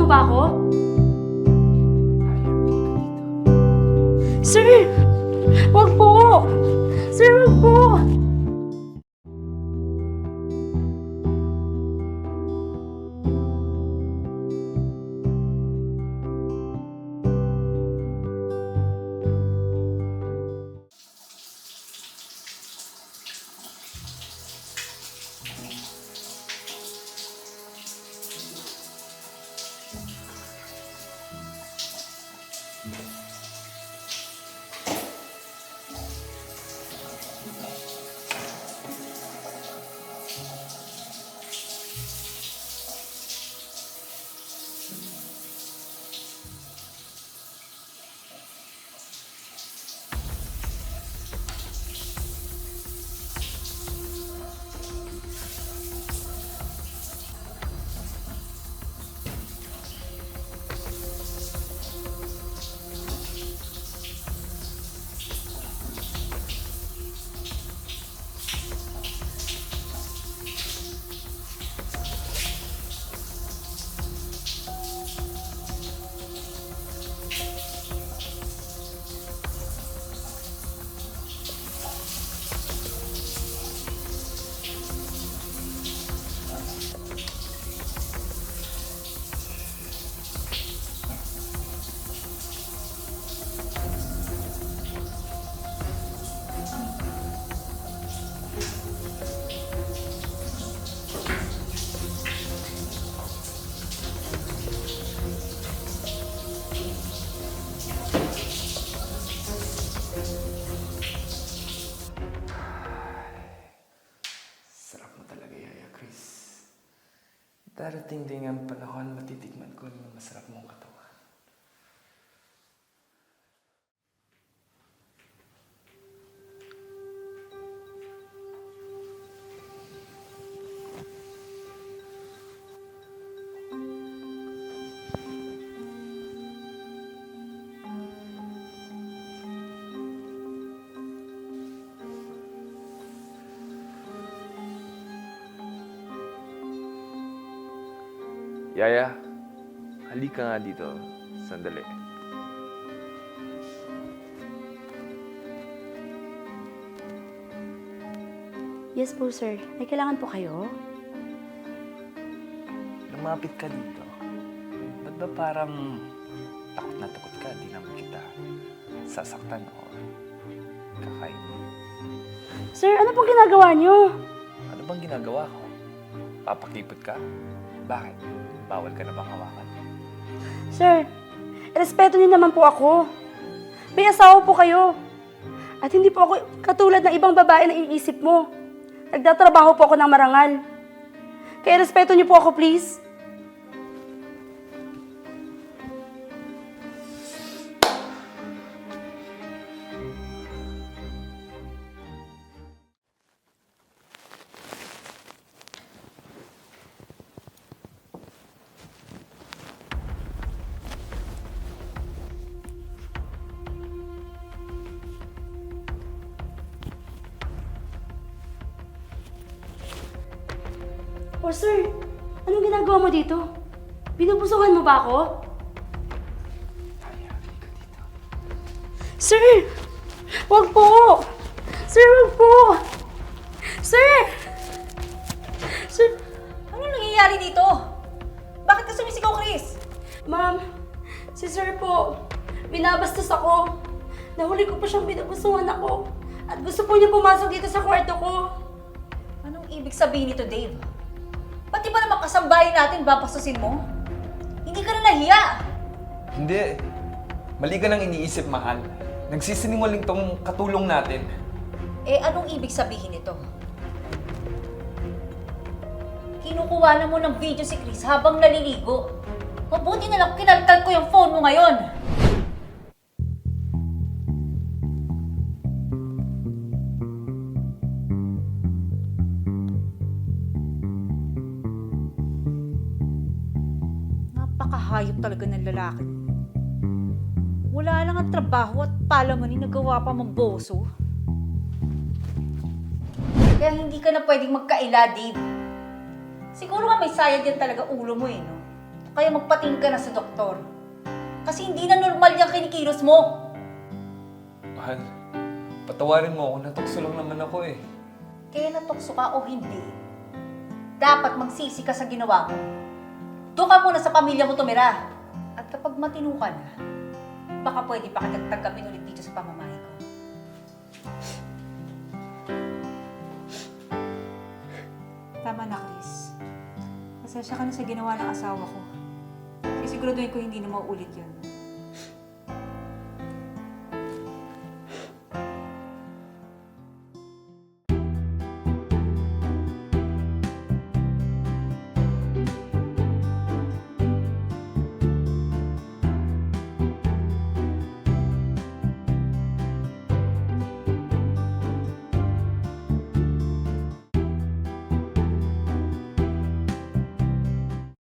mo ba ako? Sir! Wag po! Sir, wag po! Sarap mo talaga, Yaya Chris. Darating din ang panahon matitikman ko ng masarap mong katawan. Yaya, halika nga dito. Sandali. Yes po, sir. May kailangan po kayo? Lumapit ka dito. Ba't ba parang takot na takot ka? Di naman kita sasaktan o kakainin. Sir, ano pong ginagawa niyo? Ano bang ginagawa ko? Papakipot ka? Bakit? Bawal ka na bang hawakan? Sir, respeto niyo naman po ako. May asawa po kayo. At hindi po ako katulad ng ibang babae na iniisip mo. Nagtatrabaho po ako ng marangal. Kaya respeto niyo po ako, please. Oh, sir, anong ginagawa mo dito? Binubusuhan mo ba ako? Yaya, halika dito. Sir! Wag po! Sir, wag po! Sir! Sir! Ano nangyayari dito? Bakit ka sumisigaw, Chris? Ma'am, si sir po, binabastos ako. Nahuli ko po siyang binabusuhan ako. At gusto po niya pumasok dito sa kwarto ko. Anong ibig sabihin nito, Dave? Pati ba naman kasambahay natin babastusin mo? Hindi ka na nahiya! Hindi. Mali ka nang iniisip, mahal. Nagsisinungaling tong katulong natin. Eh, anong ibig sabihin nito? Kinukuha na mo ng video si Chris habang naliligo. Mabuti na lang kinalkal ko yung phone mo ngayon. Napakahayop talaga ng lalaki. Wala lang ang trabaho at palamanin nagawa pa mamboso. Kaya hindi ka na pwedeng magkaila, Dave. Siguro nga may sayad yan talaga ulo mo eh, no? Kaya magpatingin ka na sa doktor. Kasi hindi na normal yung kinikilos mo. Mahal, patawarin mo ako. Natukso lang naman ako eh. Kaya natukso ka o hindi, dapat magsisi ka sa ginawa mo. Doon ka muna sa pamilya mo tumira. At kapag matino ka na, baka pwede pa kita tanggapin ulit dito sa pamamahay ko. Tama na, Chris. Pasensya ka na sa ginawa ng asawa ko. Siguraduhin ko hindi na mauulit yun.